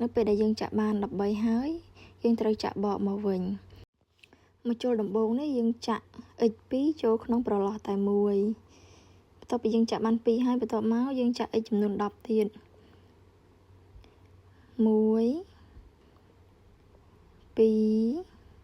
នៅពេលដែលយើងចាក់បាន13ហើយយើងត្រូវចាក់បកមកវិញមកចូលដំបូងនេះយើងចាក់ x 2ចូលក្នុងប្រឡោះតែមួយបន្ទាប់ពីយើងចាក់បាន2ហើយបន្ទាប់មកយើងចាក់ x ចំនួន10ទៀត1 2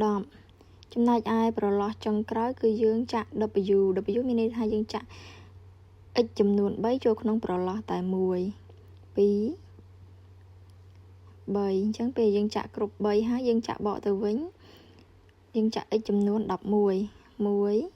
4 ចំណែកឯប្រឡោះចុងក្រោយគឺយើងចាក់ W មានន័យថាយើងចាក់ x ចំនួន3ចូលក្នុងប្រឡោះតែមួយ2 3អញ្ចឹងពេលយើងចាក់គ្រប់3ហើយយើងចាក់បកទៅវិញយើងចាក់ x ចំនួន11 1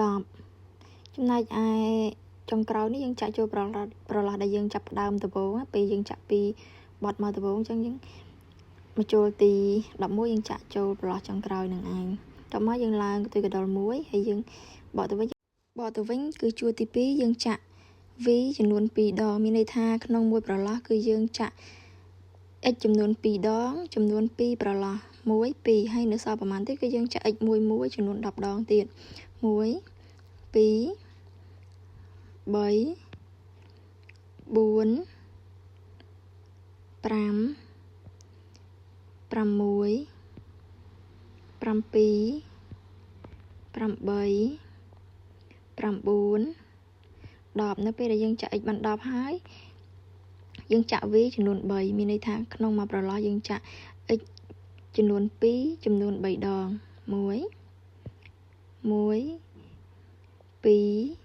2 ចំណែកឯចុងក្រោយនេះយើងចាក់ចូលប្រឡោះដែលយើងចាប់ផ្ដើមដំបូងពេលយើងចាក់ពីបត់មកដំបូងអញ្ចឹងយើងមកចូលទី11យើងចាក់ចូលប្រឡោះចុងក្រោយនឹងឯងតមកយើងឡើងទៅកដុល1ហើយយើងបកទៅវិញគឺជួរទី2យើងចាក់ v ចំនួន2ដងមានន័យថាក្នុងមួយប្រឡោះគឺយើងចាក់ x ចំនួន2ដងចំនួន2ប្រឡោះ1 2ហើយនៅសល់ប្រហែលទៀតគឺយើងចាក់ x 1 1ចំនួន10ដងទៀត1 2 3 6 7 8 9 10នៅពេលដែលយើងចាក់ x បាន10ហើយយើងចាក់ v ចំនួន3មានន័យថាក្នុងមួយប្រឡោះយើងចាក់ x ចំនួន2ចំនួន3ដង1 1 2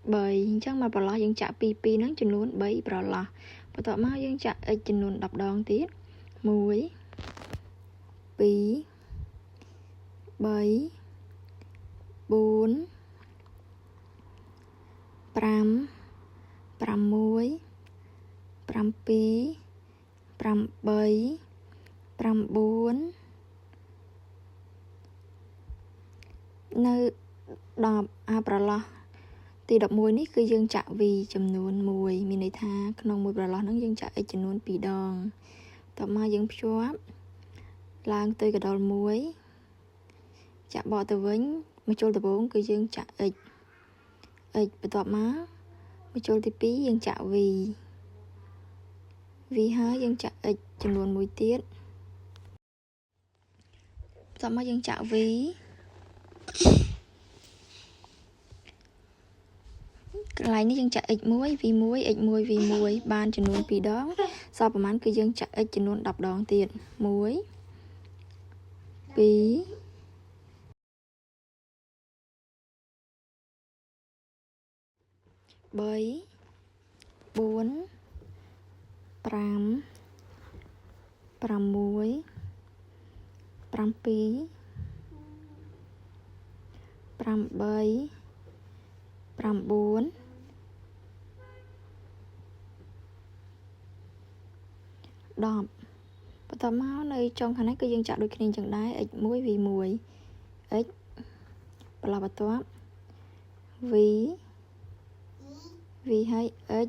3អញ្ចឹងមកប្រឡោះយើងចាក់2 2ហ្នឹងចំនួន3ប្រឡោះបន្ទាប់មកយើងចាក់ x ចំនួន10ដងទៀត1 2 3 5 6 7 8 9 10ប្រឡោះទី11នេះគឺយើងចាក់ v ចំនួន1មានន័យថាក្នុងមួយប្រឡោះហ្នឹងយើងចាក់ x ចំនួន2ដងតមកយើងភ្ជាប់ឡើងទៅកដុល1ចាក់បកទៅវិញមកចូលដំបូងគឺយើងចាក់ x បន្ទាប់មកចូលទី2យើងចាក់ v ហើយយើងចាក់ x ចំនួន1ទៀតបន្ទាប់មកយើងចាក់ v កន្លែងនេះយើងចាក់ x1 v1 x1 v1 បានចំនួន2ដងសល់ប្រហែលគឺយើងចាក់ x ចំនួន10ដងទៀត1 2 3 4 5 6 7 8 9 10បន្ទាប់មកនៅចុងខាងនេះគឺយើងចាក់ដូចគ្នាអញ្ចឹងដែរ x1 v1 x ប្រឡោះបន្ទាប់ v ហើយ x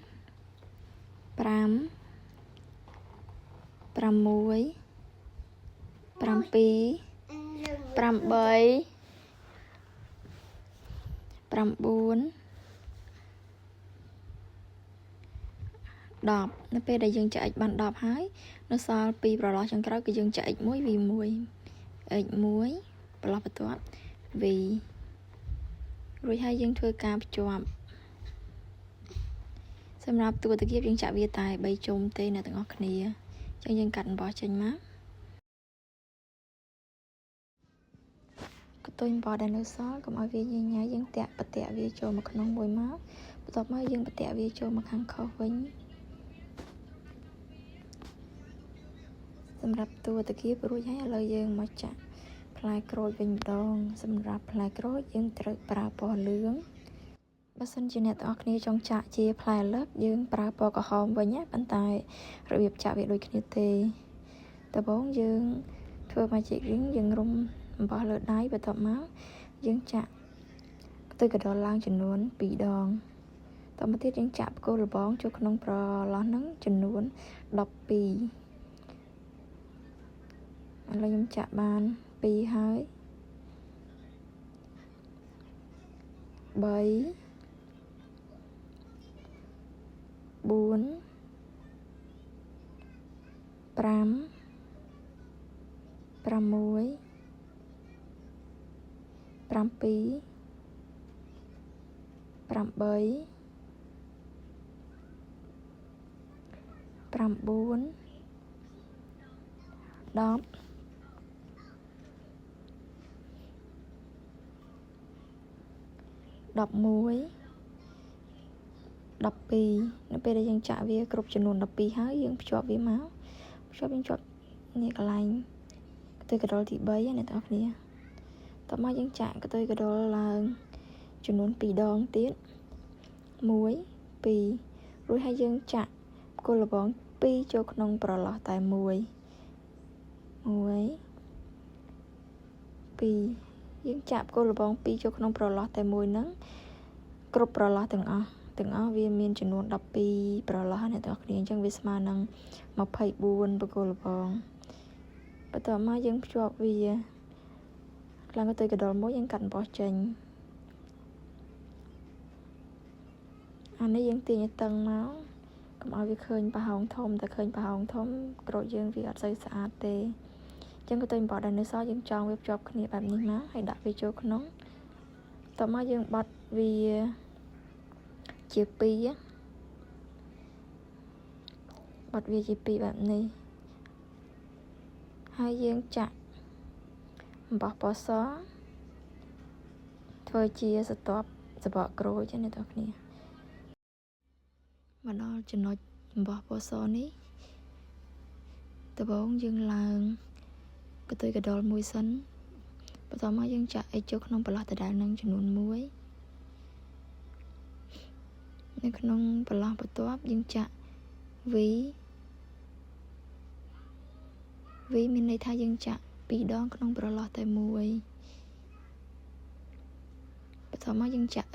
នៅពេលដែលយើងចាក់ x បាន10ហើយនៅសល់2ប្រឡោះចុងក្រោយគឺយើងចាក់ x 1 v 1 x 1ប្រឡោះបន្ទាប់ v រួចហើយយើងធ្វើការភ្ជាប់សម្រាប់តួតាគៀបយើងចាក់វាតែ3ជុំទេអ្នកទាំងអស់គ្នាអញ្ចឹងយើងកាត់អំបោះចេញមកកន្ទុយអំបោះដែលនៅសល់កុំឲ្យវាញញ៉ៃយើងបតាក់វាចូលមកក្នុងមួយមកបន្ទាប់មកយើងបតាក់វាចូលមកខាងខុសវិញសម្រាប់តួតាគៀបរួចហើយឥឡូវយើងមកចាក់ផ្លែក្រូចវិញម្ដងសម្រាប់ផ្លែក្រូចយើងត្រូវប្រើពណ៌លឿងបើសិនជាអ្នកទាំងអស់គ្នាចង់ចាក់ជាផ្លែលឹកយើងប្រើពណ៌ក្រហមវិញណាប៉ុន្តែរបៀបចាក់វាដូចគ្នាទេដំបូងយើងធ្វើមកជារីងយើងរុំអំបោះលើដៃបន្ទាប់មកយើងចាក់ផ្ទុយកដុលឡើងចំនួន2ដងតមកទៀតយើងចាក់ផ្គូលលបងចូលក្នុងប្រឡោះហ្នឹងចំនួន12ឥឡូវខ្ញុំចាក់បាន2ហើយ3 4 6 11 12នៅពេលដែលយើងចាក់វាគ្រប់ចំនួន12ហើយយើងភ្ជាប់វាមកយើងជាប់នេះកន្លែងកន្ទុយកដុលទី3អ្នកទាំងអស់គ្នាតមកយើងចាក់កន្ទុយកដុលឡើងចំនួន2ដងទៀត1 2រួចហើយយើងចាក់គល់លបង2ចូលក្នុងប្រឡោះតែ1 2យើងចាក់គល់លបង2ចូលក្នុងប្រឡោះតែមួយហ្នឹងគ្រប់ប្រឡោះទាំងអស់វាមានចំនួន12ប្រឡោះអ្នកទាំងអស់គ្នាអញ្ចឹងវាស្មើនឹង24បកគល់លបងបន្ទាប់មកយើងភ្ជាប់វាខ្លាំងទៅកដុលមួយយើងកាត់អំបោះចេញអានេះយើងទាញឲ្យតឹងមកកុំឲ្យវាឃើញប្រហោងធំតែឃើញប្រហោងធំក្រូចយើងវាអត់សូវស្អាតទេអញ្ចឹងក៏ទៅអំបោះដែលនៅសល់យើងចងវាភ្ជាប់គ្នាបែបនេះមកហើយដាក់វាចូលក្នុងតមកយើងបត់វាជា2បត់វាជា2បែបនេះហើយយើងចាក់អំបោះពណ៌សធ្វើជាស្រទាប់សបកក្រូចណាបងប្អូនមកដល់ចំណុចអំបោះពណ៌សនេះដំបូងយើងឡើងកន្ទុយកដុលមួយសិនបន្ទាប់មកយើងចាក់អីចូលក្នុងប្រឡោះដដែលនឹងចំនួន1នៅក្នុងប្រឡោះបន្ទាប់យើងចាក់ V មានន័យថាយើងចាក់2ដងក្នុងប្រឡោះតែមួយបន្ទាប់មកយើងចាក់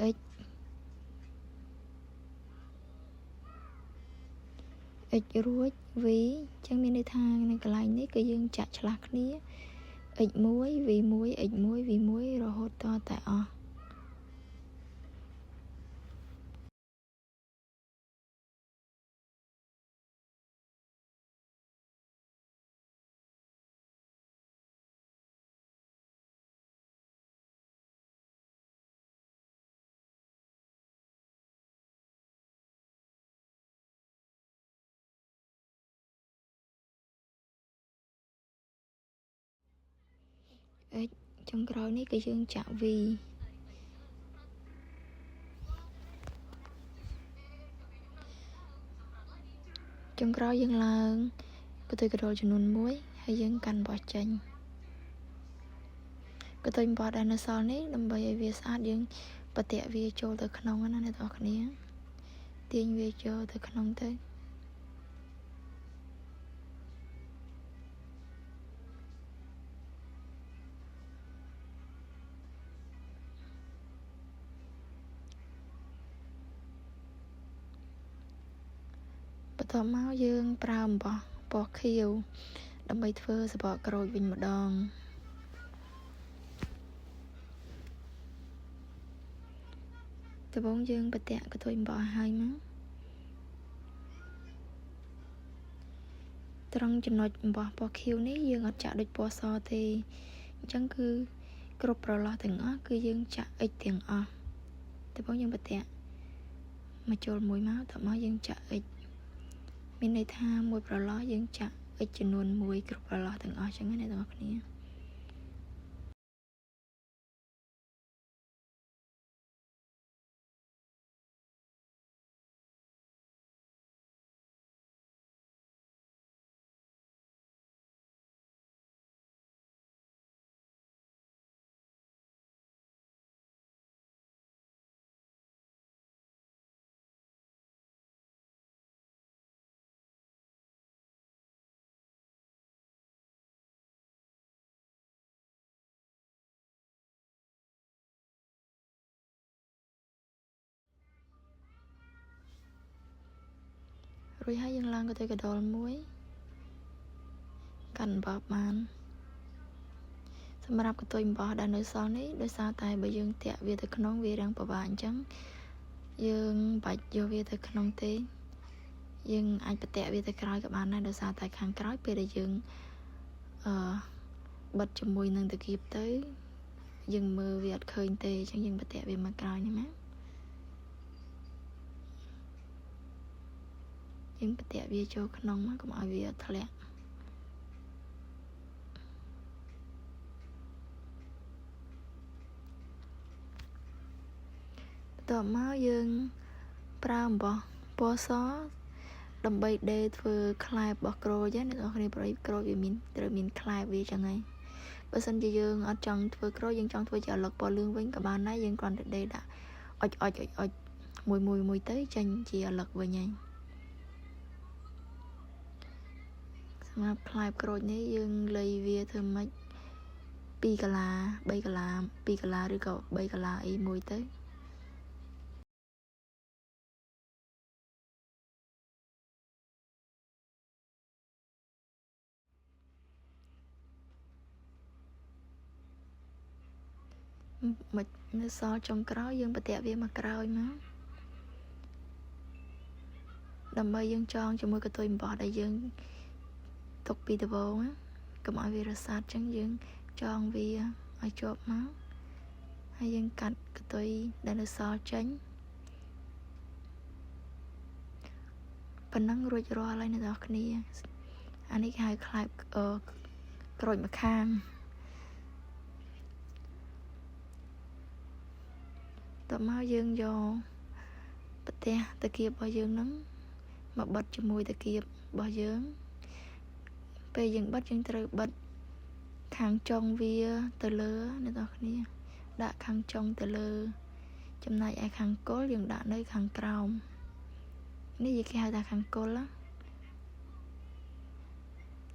X រួច V អញ្ចឹងមានន័យថានៅកន្លែងនេះគឺយើងចាក់ឆ្លាស់គ្នា x1 v1 x1 v1 រហូតតតែអស់x ចុងក្រោយនេះគឺយើងចាក់ v ត ចុងក្រោយយើងឡើងកន្ទុយកណ្ដុរចំនួន1ហើយយើងកាន់បោះចេញកន្ទុយអំបោះដែលនៅសល់នេះដើម្បីឲ្យវាស្អាតយើងបតាក់វាចូលទៅក្នុងណាអ្នកនរគ្នាទាញវាចូលទៅក្នុងទៅបន្ទាប់មកយើងប្រើអំបោះពណ៌ខៀវដើម្បីធ្វើសបកក្រូចវិញម្ដងដំបូងយើងបតាក់កន្ទុយអំបោះឲ្យមកត្រង់ចំណុចអំបោះពណ៌ខៀវនេះយើងអត់ចាក់ដូចពណ៌សទេអញ្ចឹងគឺគ្រប់ប្រឡោះទាំងអស់គឺយើងចាក់អិចទាំងអស់ដំបូងយើងបតាក់មកចូលមួយមកតមកយើងចាក់អិចមានន័យថាមួយប្រឡោះយើងចាក់អិចចំនួន1គ្រប់ប្រឡោះទាំងអស់ចឹងណាអ្នកទាំងអស់គ្នារួចហើយយើងឡើងកន្ទុយកណ្ដុរមួយកាន់អំបោះបានសម្រាប់កន្ទុយអំបោះដែលនៅសល់នេះដោយសារតែបើយើងតាក់វាទៅក្នុងវារាំងពិបាកអញ្ចឹងយើងបាច់យកវាទៅក្នុងទេយើងអាចបតាក់វាទៅក្រោយក៏បានដែរដោយសារតែខាងក្រោយពេលដែលយើងបិទជាមួយនឹងតាគៀបទៅយើងមើលវាអត់ឃើញទេអញ្ចឹងយើងបតាក់វាមកក្រោយនេះណាយើងបតាក់វាចូលក្នុងមកកុំឲ្យវាធ្លាក់បន្ទាប់មកយើងប្រើអំបោះពណ៌សដើម្បីដេរធ្វើខ្លែបរបស់ក្រូចណាអ្នកនរគ្នាប្រអីក្រូចវាមានត្រូវមានខ្លែបវាចឹងហើយបើសិនជាយើងអត់ចង់ធ្វើក្រូចយើងចង់ធ្វើជាអាឡុកពណ៌លឿងវិញក៏បានដែរយើងគ្រាន់តែដេរដាក់អុចមួយទៅចេញជាអាឡុកវិញហើយសម្រាប់ខ្លែបក្រូចនេះយើងលៃវាធ្វើម៉េច2កាឡា3កាឡា2កាឡាឬក៏3កាឡាអីមួយទៅមកនៅសល់ចុងក្រោយយើងបតាក់វាមកក្រោយមកដើម្បីយើងចងជាមួយកន្ទុយអំបោះដែលយើងទុកពីដំបូងកុំឲ្យវារសាត់ចឹងយើងចងវាឲ្យជាប់មកហើយយើងកាត់កន្ទុយដែលនៅសល់ចេញប៉ុណ្ណឹងរួចរាល់ហើយអ្នកនរគ្នាអានេះគេហៅខ្លែបក្រូចម្ខាងតោះមកយើងយកប្រទេសតាគៀបរបស់យើងហ្នឹងមកបិទជាមួយតាគៀបរបស់យើងពេលយើងបិទយើងត្រូវបិទខាងចុងវាទៅលើអ្នកនរគ្នាដាក់ខាងចុងទៅលើចំណែកឯខាងគល់យើងដាក់នៅខាងក្រោមនេះគេហៅថាខាងគល់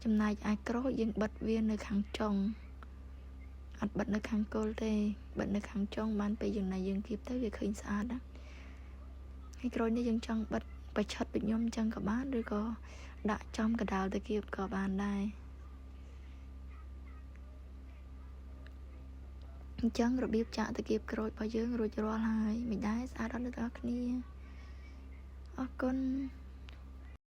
ចំណែកឯក្រូចយើងបិទវានៅខាងចុងអត់បិទនៅខាងគល់ទេបិទនៅខាងចុងបានពេលយើងគៀបទៅវាឃើញស្អាតណាហើយក្រូចនេះយើងចង់បិទបិឆិតដូចខ្ញុំចឹងក៏បានឬក៏ដាក់ចំកណ្ដាលតាគៀបក៏បានដែរអញ្ចឹងរបៀបចាក់តាគៀបក្រូចរបស់យើងរួចរាល់ហើយមិនដែរស្អាតអត់អ្នកនរគ្នាអរគុណ